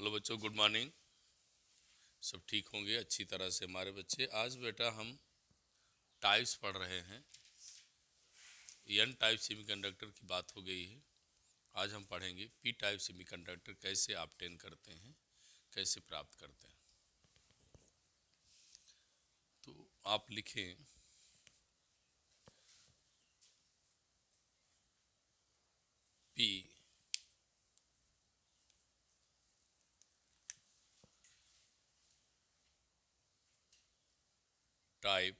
Hello बच्चों, good morning. सब ठीक होंगे अच्छी तरह से हमारे बच्चे। आज बेटा हम टाइप्स पढ़ रहे हैं। एन टाइप सेमीकंडक्टर की बात हो गई है। आज हम पढ़ेंगे पी टाइप सेमीकंडक्टर कैसे ऑब्टेन करते हैं, कैसे प्राप्त करते हैं। तो आप लिखें पी टाइप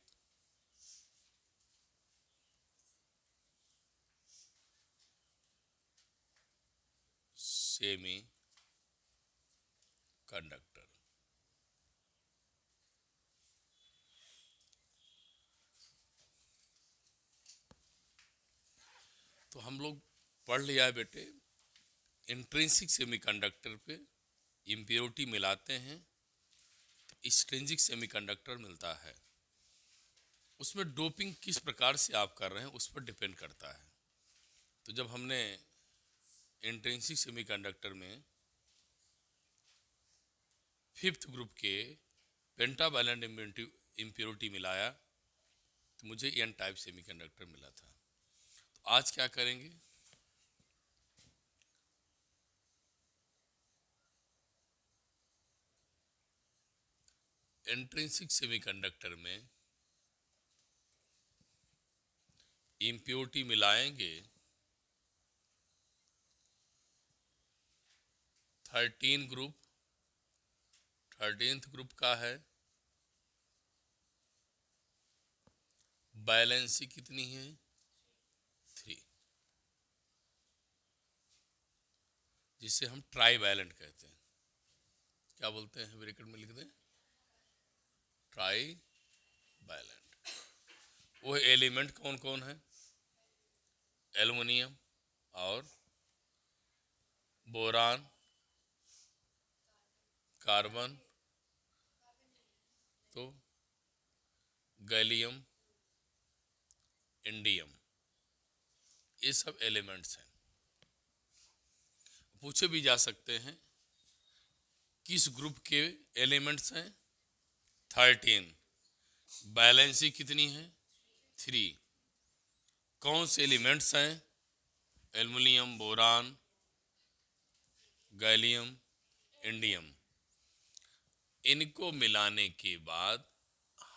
सेमी कंडक्टर। तो हम लोग पढ़ लिया है बेटे, इंट्रिंसिक सेमीकंडक्टर पे इम्प्योरिटी मिलाते हैं तो एक्सट्रिंसिक सेमीकंडक्टर मिलता है। उसमें डोपिंग किस प्रकार से आप कर रहे हैं उस पर डिपेंड करता है। तो जब हमने इंट्रिंसिक सेमीकंडक्टर में फिफ्थ ग्रुप के पेंटावैलेंट इम्प्योरिटी मिलाया तो मुझे एन टाइप सेमीकंडक्टर मिला था। तो आज क्या करेंगे, इंट्रिंसिक सेमीकंडक्टर में इम्प्योरिटी मिलाएंगे 13 ग्रुप। 13th ग्रुप का है बैलेंसी कितनी है 3, जिसे हम ट्राई वैलेंट कहते हैं। क्या बोलते हैं, ब्रैकेट में लिख दें ट्राई वैलेंट। वो एलिमेंट कौन कौन है, एल्युमिनियम और बोरान, कार्बन, तो गैलियम, इंडियम, ये सब एलिमेंट्स हैं। पूछे भी जा सकते हैं किस ग्रुप के एलिमेंट्स हैं 13, बैलेंसी कितनी है 3, कौन से एलिमेंट्स हैं एल्युमिनियम, बोरान, गैलियम, इंडियम। इनको मिलाने के बाद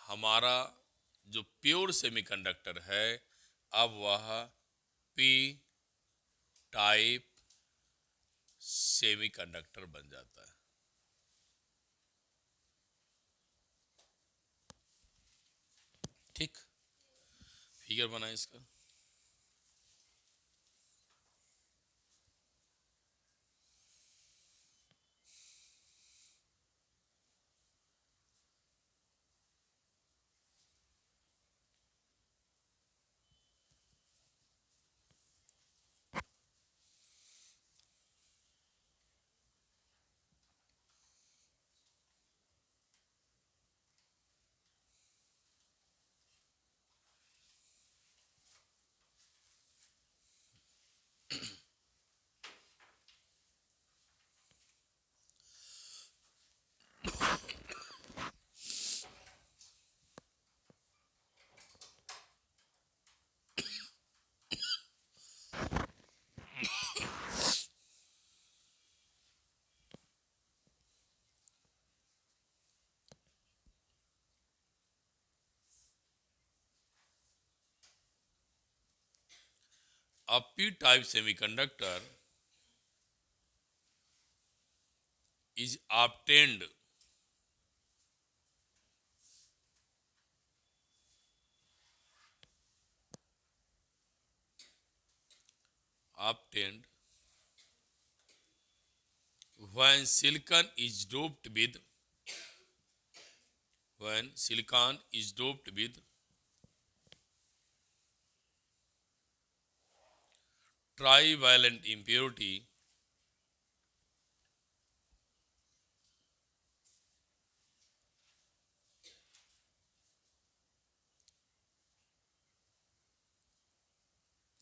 हमारा जो प्योर सेमीकंडक्टर है अब वह पी टाइप सेमीकंडक्टर बन जाता है। ठीक, फिगर बनाए इसका। A p-type semiconductor is obtained when silicon is doped with trivalent impurity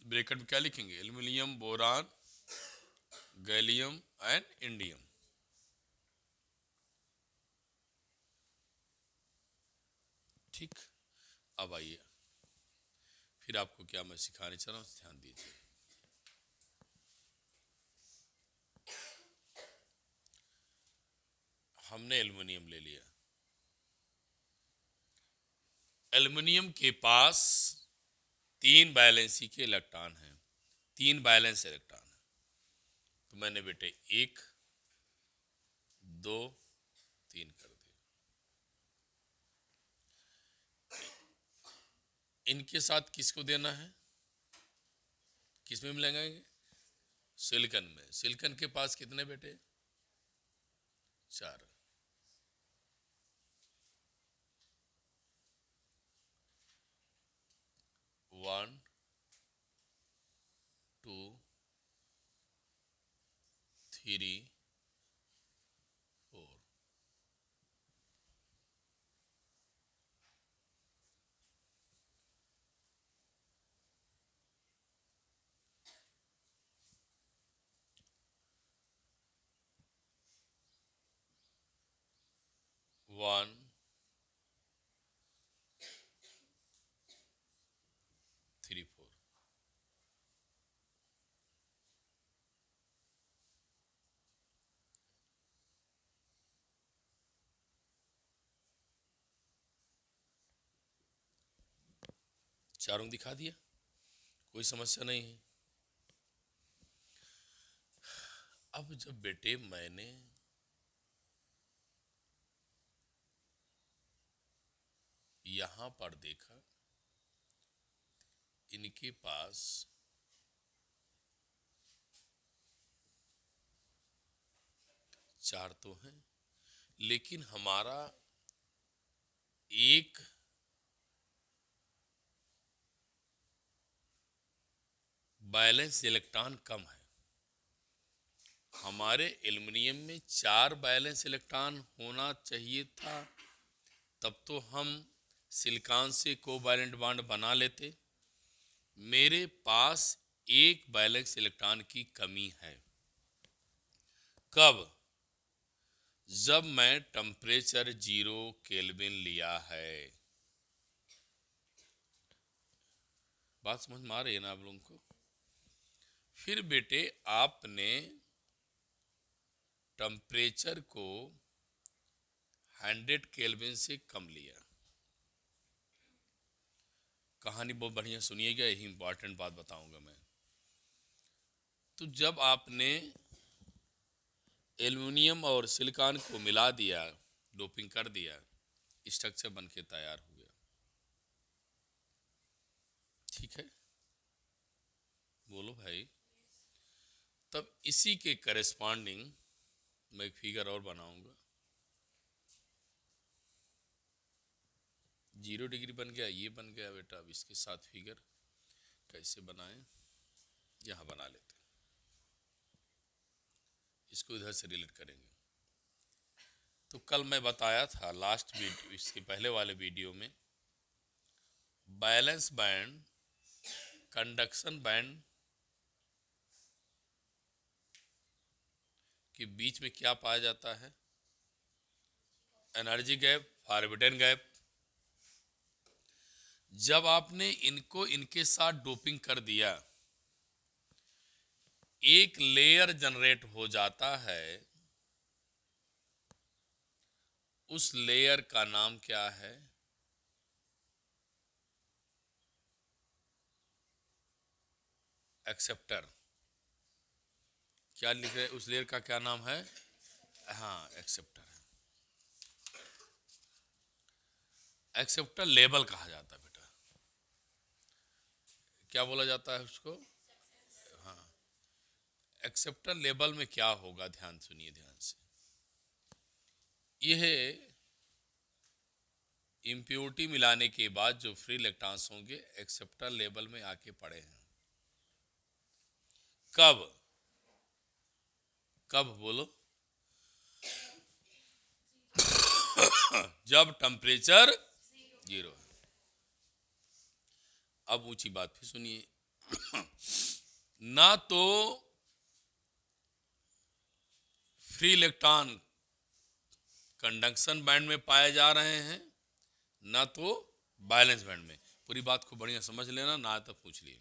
bracket में क्या लिखेंगे, aluminium, boron, gallium and indium. ठीक। अब आइए, फिर आपको क्या मैं सिखाने चला हूँ, ध्यान दीजिए। हमने एल्युमिनियम ले लिया। एल्युमिनियम के पास 3 वैलेंसी के इलेक्ट्रॉन हैं, 3 वैलेंस इलेक्ट्रॉन हैं। तो मैंने बेटे 1, 2, 3 कर दिया। इनके साथ किसको देना है, किस में मिलाएंगे? सिलिकॉन में। सिलिकॉन के पास कितने बेटे? 4। 1, 2, 3, 4। 1, 3, 4। चारों दिखा दिया, कोई समस्या नहीं है। अब जब बेटे मैंने यहां पर देखा, इनके पास 4 तो हैं, लेकिन हमारा एक बैलेंस इलेक्ट्रॉन कम है। हमारे एल्युमिनियम में 4 बैलेंस इलेक्ट्रॉन होना चाहिए था, तब तो हम सिलिकॉन से कोवैलेंट बॉन्ड बना लेते। मेरे पास एक बैलेंस इलेक्ट्रॉन की कमी है। कब? जब मैं टेम्परेचर 0 केल्विन लिया है। बात समझ में आ रही है ना आप लोगों को? फिर बेटे आपने टेम्परेचर को 100 केल्विन से कम लिया। कहानी बहुत बढ़िया सुनिएगा, यही इंपॉर्टेंट बात बताऊंगा मैं। तो जब आपने एल्युमिनियम और सिलिकॉन को मिला दिया, डोपिंग कर दिया, स्ट्रक्चर बन के तैयार हो गया। ठीक है, बोलो भाई। तब इसी के करेस्पॉन्डिंग मैं एक फिगर और बनाऊंगा। 0 डिग्री बन गया, ये बन गया बेटा। अब इसके साथ फिगर कैसे बनाएं, यहाँ बना लेते हैं। इसको इधर से रिलेट करेंगे। तो कल मैं बताया था लास्ट वीडियो, इसके पहले वाले वीडियो में, बैलेंस बैंड, कंडक्शन बैंड के बीच में क्या पाया जाता है? Energy gap, forbidden gap. जब आपने इनको इनके साथ डोपिंग कर दिया, एक लेयर जनरेट हो जाता है। उस लेयर का नाम क्या है? एक्सेप्टर। क्या लिख रहे, उस लेयर का क्या नाम है? हाँ, एक्सेप्टर है। एक्सेप्टर लेबल कहा जाता है बेटा। क्या बोला जाता है उसको? हाँ, एक्सेप्टर लेबल में क्या होगा, ध्यान सुनिए ध्यान से। यह इम्प्योरिटी मिलाने के बाद जो फ्री इलेक्ट्रॉन्स होंगे, एक्सेप्टर लेबल में आके पड़े हैं। कब? कब बोलो? जब टेम्परेचर 0 है। अब ऊंची बात फिर सुनिए। ना तो फ्री इलेक्ट्रॉन कंडक्शन बैंड में पाए जा रहे हैं, ना तो बैलेंस बैंड में। पूरी बात को बढ़िया समझ लेना, ना तो पूछ लिए।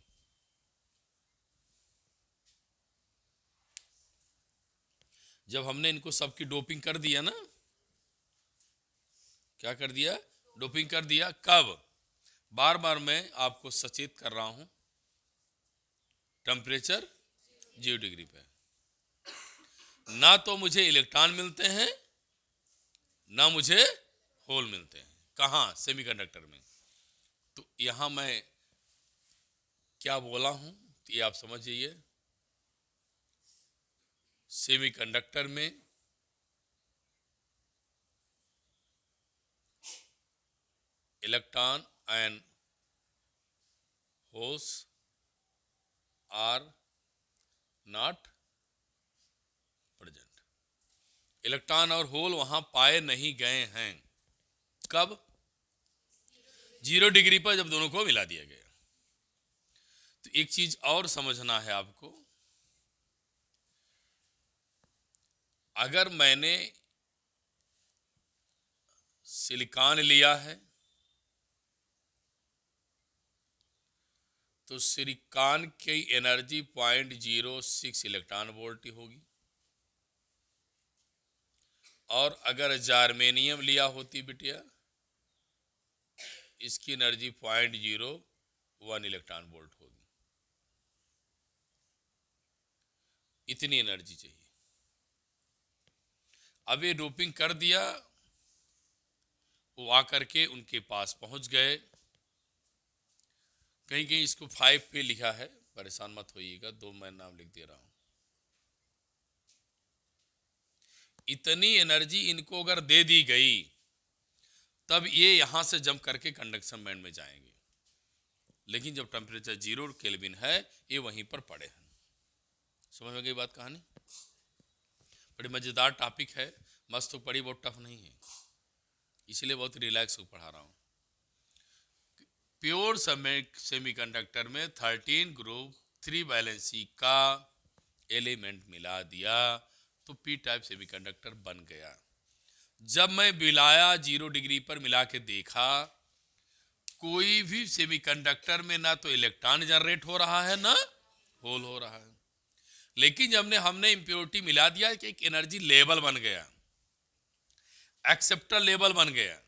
जब हमने इनको सबकी डोपिंग कर दिया ना, क्या कर दिया, डोपिंग कर दिया, कब, बार बार मैं आपको सचेत कर रहा हूं, टेम्परेचर 0 डिग्री पे। ना तो मुझे इलेक्ट्रॉन मिलते हैं, ना मुझे होल मिलते हैं। कहाँ, सेमीकंडक्टर में। तो यहां मैं क्या बोला हूं, तो ये आप समझ जाइए। सेमीकंडक्टर में electron and holes are not present. Electron और होल वहां पाए नहीं गए हैं। कब, 0 डिग्री पर जब दोनों को मिला दिया गया। तो एक चीज और समझना है आपको, अगर मैंने सिलिकॉन लिया है तो सिलिकॉन की एनर्जी 0.06 इलेक्ट्रॉन वोल्ट होगी। और अगर जार्मेनियम लिया होती बिटिया, इसकी एनर्जी 0.01 इलेक्ट्रॉन वोल्ट होगी। इतनी एनर्जी चाहिए। अब ये डोपिंग कर दिया, वो आकर के उनके पास पहुंच गए। कहीं कहीं इसको 5 पे लिखा है, परेशान मत होइएगा, 2 मैं नाम लिख दे रहा हूं। इतनी एनर्जी इनको अगर दे दी गई, तब ये यहां से जंप करके कंडक्शन बैंड में जाएंगे। लेकिन जब टेम्परेचर 0 केल्विन है, ये वहीं पर पड़े हैं। समझ में गई बात, कहानी बड़ी मजेदार टॉपिक है, मस्त तो पढ़ी, बहुत टफ नहीं है, इसलिए बहुत रिलैक्स हो पढ़ा रहा हूं। प्योर सेमीकंडक्टर में 13 ग्रुप 3 वैलेंसी का एलिमेंट मिला दिया तो पी टाइप सेमीकंडक्टर बन गया। जब मैं मिलाया 0 डिग्री पर मिला के देखा, कोई भी सेमीकंडक्टर में ना तो इलेक्ट्रॉन जनरेट हो रहा है, ना होल हो रहा है। लेकिन जब हमने इंप्योरिटी मिला दिया कि एक एनर्जी लेवल बन गया, एक्सेप्टर लेवल बन गया।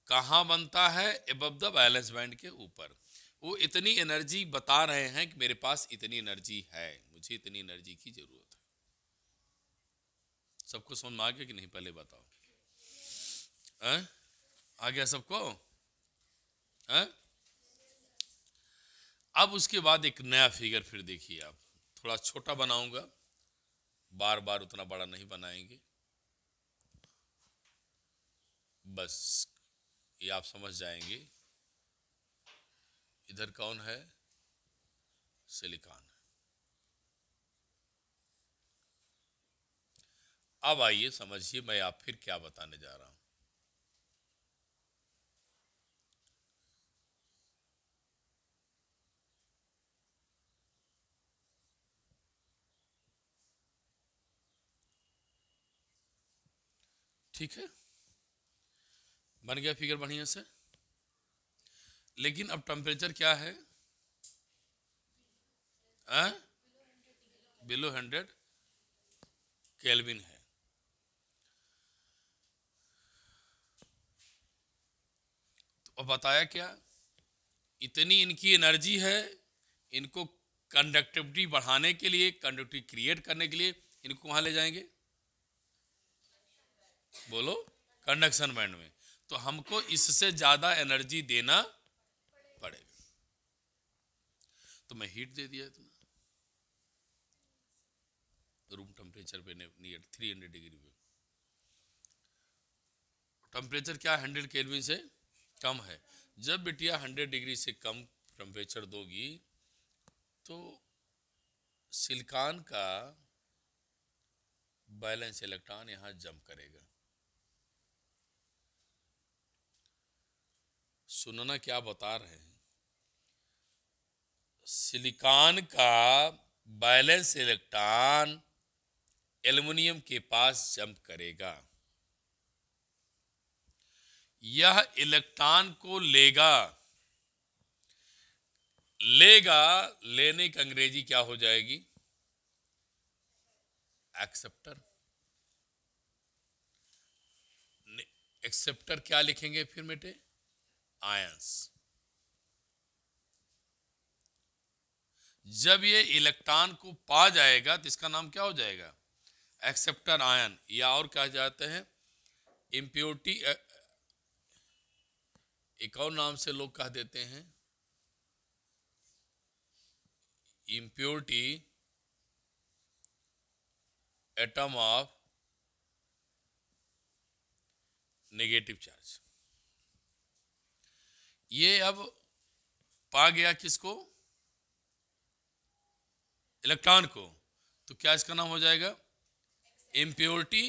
कहां बनता है, एबव द बैलेंस बैंड के ऊपर। वो इतनी एनर्जी बता रहे हैं कि मेरे पास इतनी एनर्जी है, मुझे इतनी एनर्जी की जरूरत है। सबको समझ में आ गया कि नहीं, पहले बताओ। आ गया सबको? है? अब उसके बाद एक नया फिगर फिर देखिए आप, थोड़ा छोटा बनाऊंगा, बार बार उतना बड़ा नहीं बनाएंगे, बस ये आप समझ जाएंगे। इधर कौन है, सिलिकॉन। अब आइए समझिए मैं आप फिर क्या बताने जा रहा हूं। ठीक है, बन गया फिगर बढ़िया से। लेकिन अब टेम्परेचर क्या है, बिलो 100 केल्विन है। तो अब बताया क्या, इतनी इनकी एनर्जी है, इनको कंडक्टिविटी बढ़ाने के लिए, कंडक्टिविटी क्रिएट करने के लिए इनको कहां ले जाएंगे, बोलो, कंडक्शन बैंड में। तो हमको इससे ज्यादा एनर्जी देना पड़ेगा। तो मैं हीट दे दिया इतना, रूम टेम्परेचर पे नियर 300 डिग्री पे। टेम्परेचर क्या 100 केल्विन से कम है। जब बिटिया 100 डिग्री से कम टेम्परेचर दोगी, तो सिलिकॉन का बैलेंस इलेक्ट्रॉन यहां जंप करेगा। सुनना क्या बता रहे हैं, सिलिकॉन का बैलेंस इलेक्ट्रॉन एल्युमिनियम के पास जंप करेगा। यह इलेक्ट्रॉन को लेगा। लेगा, लेने की अंग्रेजी क्या हो जाएगी? एक्सेप्टर। एक्सेप्टर क्या लिखेंगे फिर बेटे? आयंस। जब ये इलेक्ट्रॉन को पा जाएगा तो इसका नाम क्या हो जाएगा? एक्सेप्टर आयन, या और क्या जाते हैं इम्प्योरिटी। एक और नाम से लोग कह देते हैं impurity atom of negative charge. ये अब पा गया किसको? इलेक्ट्रॉन को। तो क्या इसका नाम हो जाएगा? इम्प्योरिटी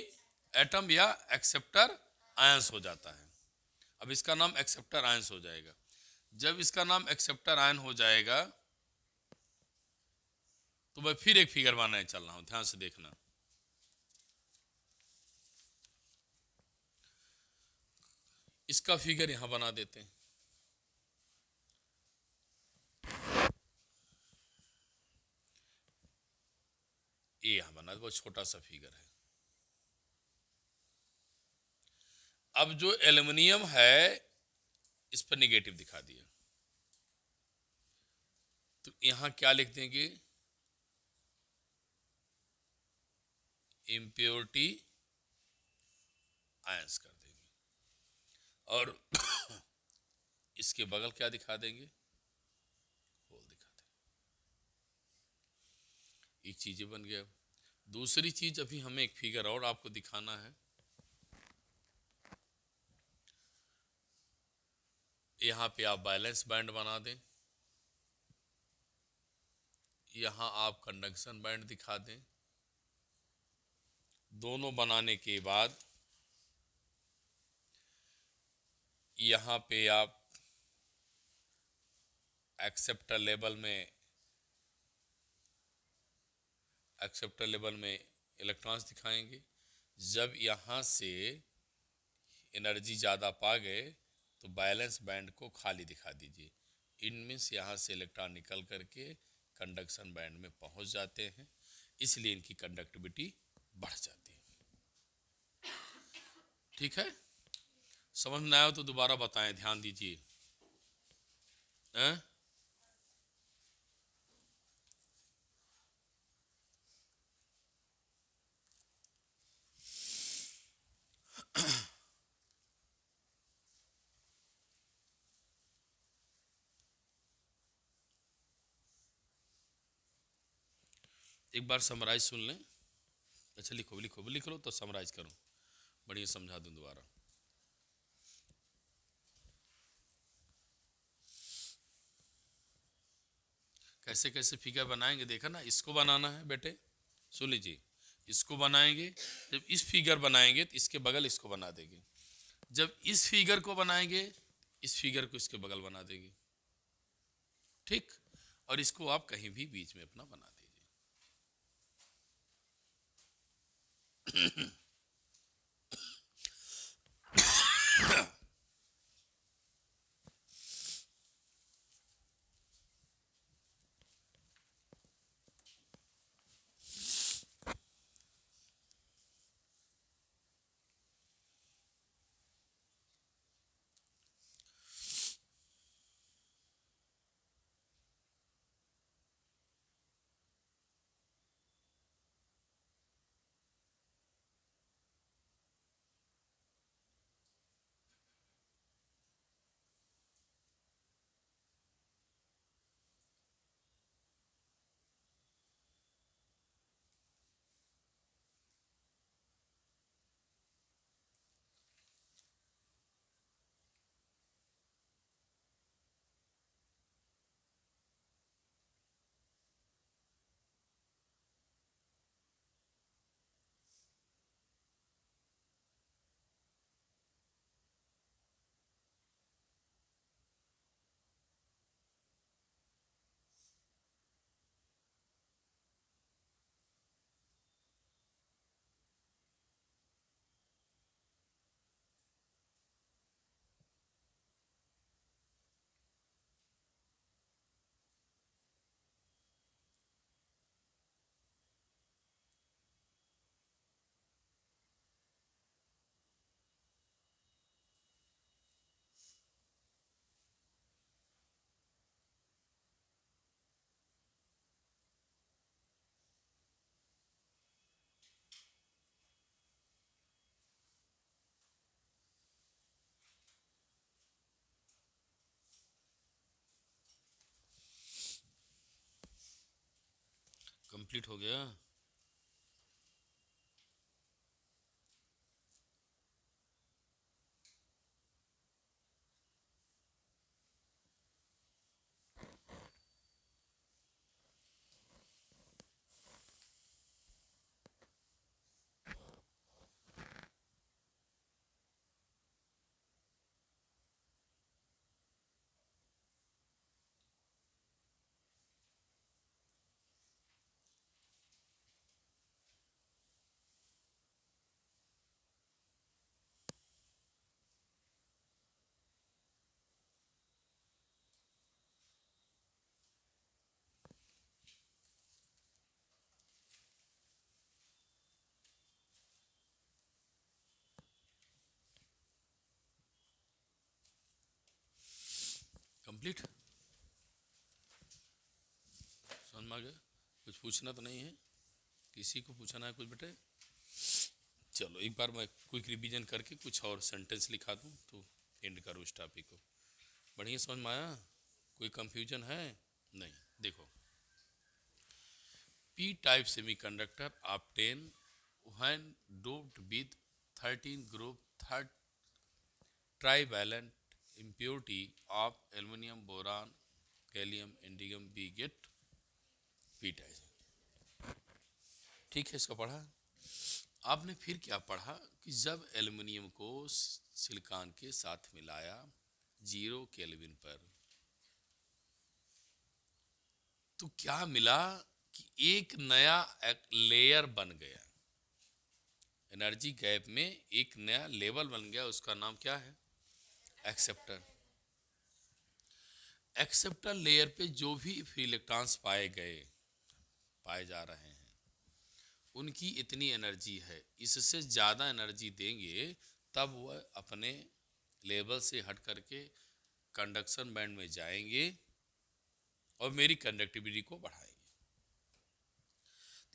एटम या एक्सेप्टर आयंस हो जाता है। अब इसका नाम एक्सेप्टर आयंस हो जाएगा। जब इसका नाम एक्सेप्टर आयन हो जाएगा तो मैं फिर एक फिगर बनाने चल रहा हूं, ध्यान से देखना। इसका फिगर यहां बना देते हैं। ये यहां बना, बहुत छोटा सा फिगर है। अब जो एल्युमिनियम है इस पर निगेटिव दिखा दिया, तो यहां क्या लिख देंगे? इम्प्योरिटी आयंस कर देंगे। और इसके बगल क्या दिखा देंगे? होल दिखा देंगे। एक चीज बन गया। दूसरी चीज अभी हमें एक फिगर और आपको दिखाना है। यहां पे आप बैलेंस बैंड बना दें, यहां आप कंडक्शन बैंड दिखा दें। दोनों बनाने के बाद यहां पे आप एक्सेप्टर लेवल में इलेक्ट्रॉन्स दिखाएंगे। जब यहां से एनर्जी ज़्यादा पा गए तो बैलेंस बैंड को खाली दिखा दीजिए। इनमें से यहाँ से इलेक्ट्रॉन निकल करके कंडक्शन बैंड में पहुंच जाते हैं, इसलिए इनकी कंडक्टिविटी बढ़ जाती है। ठीक है, समझ में आया तो दोबारा बताएं, ध्यान दीजिए। एक बार समराइज सुन लें। अच्छा, लिखो लिखो लिख लो तो समराइज करो, बढ़िया समझा दूं दोबारा। कैसे कैसे फिगर बनाएंगे देखा ना। इसको बनाना है बेटे, सुन लीजिए। इसको बनाएंगे, जब इस फिगर बनाएंगे तो इसके बगल इसको बना देंगे। जब इस फिगर को बनाएंगे इस फिगर को इसके बगल बना देंगे। ठीक, और इसको आप कहीं भी बीच में अपना बना दीजिए। कंप्लीट हो गया। कंप्लीट समझ में आ गया? कुछ पूछना तो नहीं है? किसी को पूछना है कुछ बेटे? चलो एक बार मैं क्विक रिवीजन करके कुछ और सेंटेंस लिखा दूं तो एंड करो इस टॉपिक को। बढ़िया समझ में आया? कोई कंफ्यूजन है? नहीं। देखो, P type semiconductor obtain when doped with 13 group third trivalent impurity of aluminum, boron, gallium, indium, we get P type. ठीक है, इसका पढ़ा। आपने फिर क्या पढ़ा कि जब एल्युमिनियम को सिलिकॉन के साथ मिलाया 0 केल्विन पर, तो क्या मिला कि एक नया लेयर बन गया। एनर्जी गैप में एक नया लेवल बन गया, उसका नाम क्या है? एक्सेप्टर। एक्सेप्टर लेयर पे जो भी फ्री इलेक्ट्रॉन्स पाए जा रहे हैं, उनकी इतनी एनर्जी है, इससे ज़्यादा एनर्जी देंगे तब वह अपने लेवल से हट करके कंडक्शन बैंड में जाएंगे और मेरी कंडक्टिविटी को बढ़ाएंगे।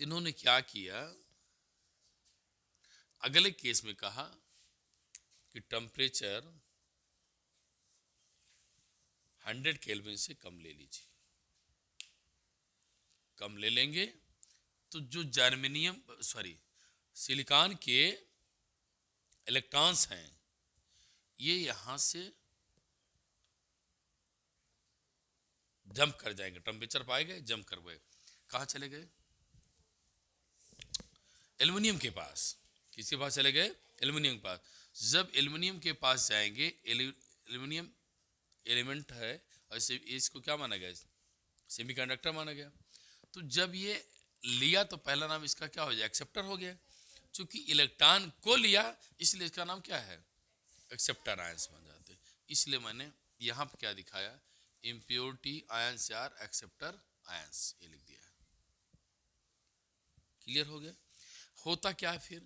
तो इन्होंने क्या किया, अगले केस में कहा कि टेम्परेचर 100 केल्विन से कम ले लीजिए। कम ले लेंगे तो जो सिलिकॉन के इलेक्ट्रॉन्स हैं, ये यहां से जंप कर जाएंगे, टेम्परेचर पाए गए, जंप कर गए। कहाँ चले गए? एल्युमिनियम के पास। किसके पास चले गए? एल्युमिनियम के पास। जब एल्युमिनियम के पास जाएंगे, एल्युमिनियम एलिमेंट है और इसको क्या माना गया? सेमीकंडक्टर माना गया। तो जब ये लिया तो पहला नाम इसका क्या हो जाए? एक्सेप्टर हो गया। चूंकि इलेक्ट्रॉन को लिया इसलिए इसका नाम क्या है? एक्सेप्टर आयंस बन जाते। इसलिए मैंने यहाँ पे क्या दिखाया? Impurity ions are acceptor ions, ये लिख दिया। क्लियर हो गया? होता क्या है फिर?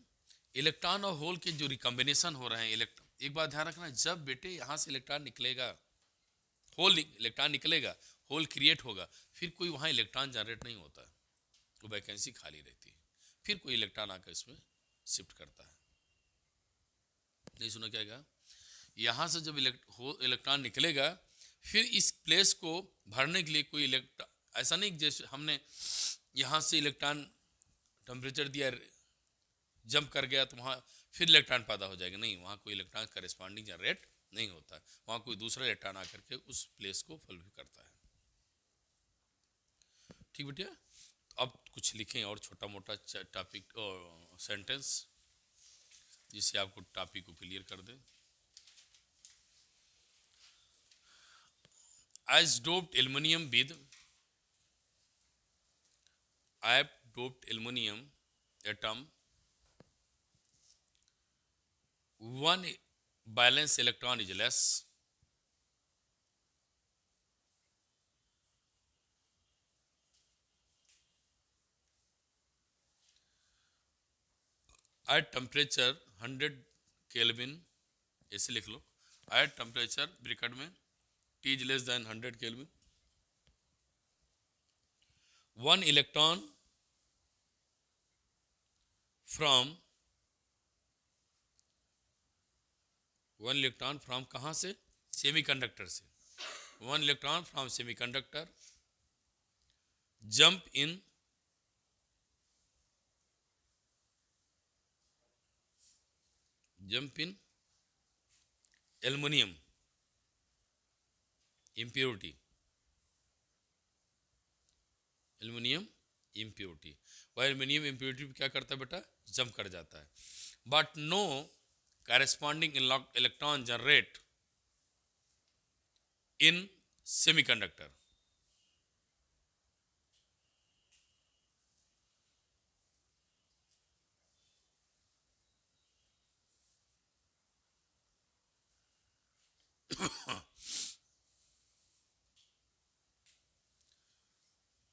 इलेक्ट्रॉन और होल के जो रिकॉम्बिनेशन हो रहे हैं, इलेक्ट्रॉन, एक बात ध्यान रखना, जब बेटे यहाँ से इलेक्ट्रॉन निकलेगा, होल इलेक्ट्रॉन निकलेगा, होल क्रिएट होगा, फिर कोई वहाँ इलेक्ट्रॉन जनरेट नहीं होता, वो वैकेंसी खाली रहती है, फिर कोई इलेक्ट्रॉन आकर इसमें शिफ्ट करता है। नहीं सुना क्या कहा? यहाँ से जब इलेक्ट्रॉन निकलेगा, फिर इस प्लेस को भरने के लिए कोई इलेक्ट्रॉन, ऐसा नहीं जैसे हमने यहाँ से इलेक्ट्रॉन टेम्परेचर दिया, जंप कर गया तो वहाँ फिर इलेक्ट्रॉन पैदा हो जाएगा, नहीं, वहाँ कोई इलेक्ट्रॉन करेस्पॉन्डिंग जनरेट नहीं होता, वहाँ कोई दूसरा इलेक्ट्रॉन आकर के उस प्लेस को फुलफिल करता है। ठीक बेटिया? अब कुछ लिखें और छोटा मोटा टॉपिक और सेंटेंस, जिससे आपको टॉपिक को क्लियर कर दें। As doped aluminium with I have doped aluminium atom, one valence electron is less, at temperature 100 Kelvin, ऐसे लिख लो, at temperature ब्रैकेट में T is less than 100 Kelvin, one electron from कहाँ से? सेमीकंडक्टर से। one electron from semiconductor jump in jump in aluminium impurity, aluminium impurity. वह aluminium impurity क्या करता है बेटा, जंप कर जाता है, but no corresponding electron generate in semiconductor।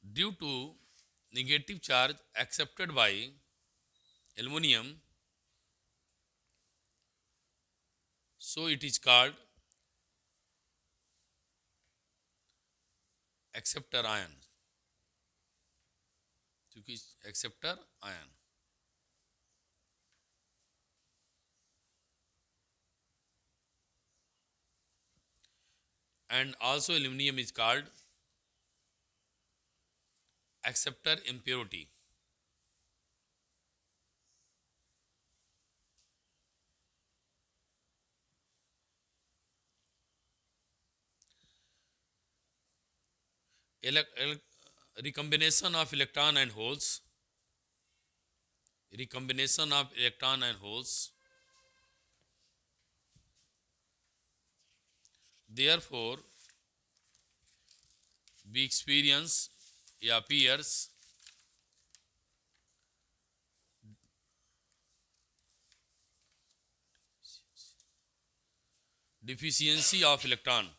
Due to negative charge accepted by aluminum, so it is called acceptor ion, क्योंकि acceptor ion। And also aluminum is called acceptor impurity। Recombination of electron and holes, recombination of electron and holes, therefore we experience appears deficiency of electron।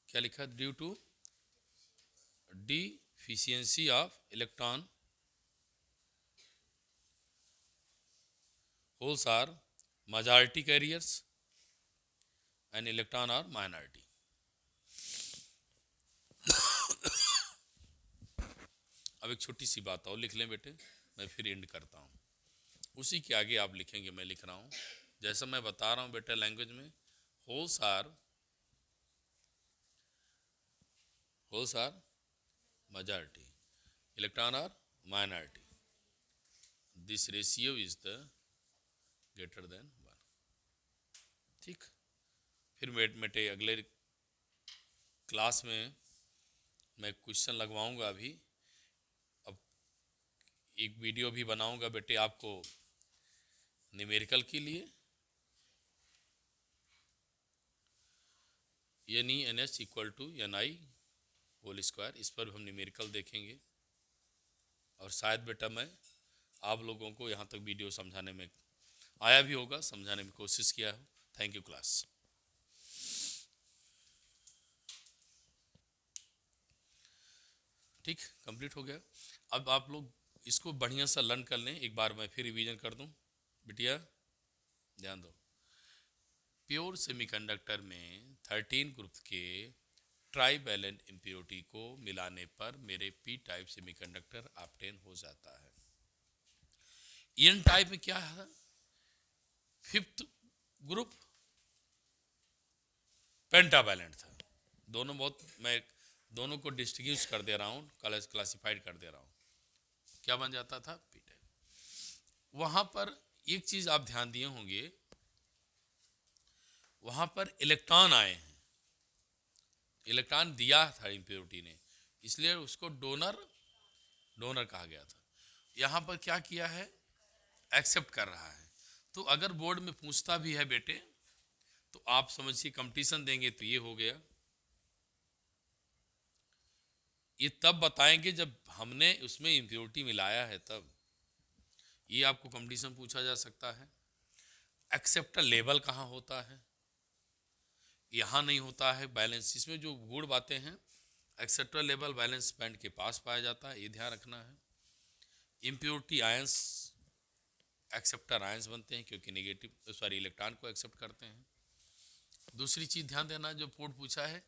क्या लिखा, due to deficiency of electron, holes are majority carriers and electron are minority। अब एक छोटी सी बात और लिख लें बेटे, मैं फिर एंड करता हूँ, उसी के आगे आप लिखेंगे, मैं लिख रहा हूँ जैसा मैं बता रहा हूँ बेटा लैंग्वेज में। Holes are majority, electron are minority, this ratio is the greater than 1। ठीक, फिर बेटे अगले क्लास में मैं क्वेश्चन लगवाऊंगा। अभी अब एक वीडियो भी बनाऊंगा बेटे आपको न्यूमेरिकल के लिए, NE/NH equal to NI hole square, इस पर हम न्यूमेरिकल देखेंगे। और शायद बेटा मैं आप लोगों को यहाँ तक वीडियो समझाने में आया भी होगा, समझाने में कोशिश किया हो। Thank you class. ठीक, कंप्लीट हो गया। अब आप लोग इसको बढ़िया सा लर्न कर लें। एक बार मैं फिर रिवीजन कर दूं बिटिया, ध्यान दो। प्योर सेमीकंडक्टर में 13 ग्रुप के ट्राईवैलेंट इम्प्योरिटी को मिलाने पर मेरे पी टाइप सेमीकंडक्टर ऑब्टेन हो जाता है। एन टाइप में क्या है, 5th ग्रुप पेंटावैलेंट था। दोनों बहुत, मैं दोनों को डिस्टिंग्विश कर दे रहा हूँ, क्लासिफाइड कर दे रहा हूँ। क्या बन जाता था, पी टाइप। वहाँ पर एक चीज़ आप ध्यान दिए होंगे, वहाँ पर इलेक्ट्रॉन आए हैं, इलेक्ट्रॉन दिया था इम्प्योरिटी ने, इसलिए उसको डोनर कहा गया था। यहाँ पर क्या किया है, एक्सेप्ट कर रहा है। तो अगर बोर्ड में पूछता भी है बेटे, तो आप समझिए कंपटीशन देंगे तो ये हो गया। ये तब बताएंगे जब हमने उसमें इम्प्योरिटी मिलाया है, तब ये आपको कंपटीशन पूछा जा सकता है। एक्सेप्टर लेवल कहाँ होता है, यहाँ नहीं होता है। बैलेंस, इसमें जो गुण बातें हैं, एक्सेप्टर लेवल बैलेंस बैंड के पास पाया जाता है, ये ध्यान रखना है। इम्प्योरिटी आयंस एक्सेप्टर आयंस बनते हैं क्योंकि इलेक्ट्रॉन को एक्सेप्ट करते हैं। दूसरी चीज़ ध्यान देना, जो पोर्ट पूछा है,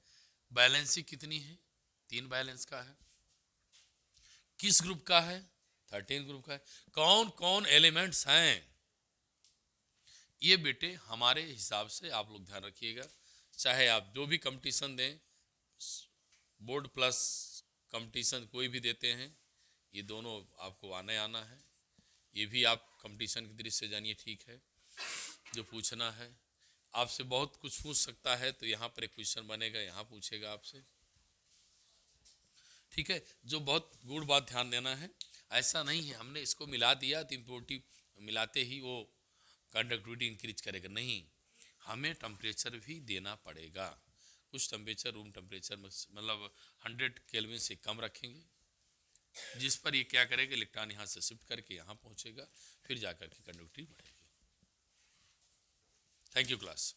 बैलेंसी कितनी है, 3 बैलेंस का है। किस ग्रुप का है, 13 ग्रुप का है। कौन कौन एलिमेंट्स हैं, ये बेटे हमारे हिसाब से आप लोग ध्यान रखिएगा। चाहे आप जो भी कंपटीशन दें, बोर्ड प्लस कंपटीशन कोई भी देते हैं, ये दोनों आपको आना है। ये भी आप कंपटीशन की दृष्टि से जानिए, ठीक है। जो पूछना है आपसे, बहुत कुछ पूछ सकता है, तो यहाँ पर एक क्वेश्चन बनेगा, यहाँ पूछेगा आपसे, ठीक है। जो बहुत गुड़ बात ध्यान देना है, ऐसा नहीं है हमने इसको मिला दिया तो इम्प्योरिटी मिलाते ही वो कंडक्टिविटी इंक्रीज करेगा, नहीं, हमें टेम्परेचर भी देना पड़ेगा। कुछ टेम्परेचर रूम टेम्परेचर में मतलब 100 केल्विन से कम रखेंगे, जिस पर ये क्या करेगा, इलेक्ट्रॉन यहाँ से शिफ्ट करके यहाँ पहुँचेगा, फिर जाकर के कंडक्टिविटी बढ़ेगी। Thank you class.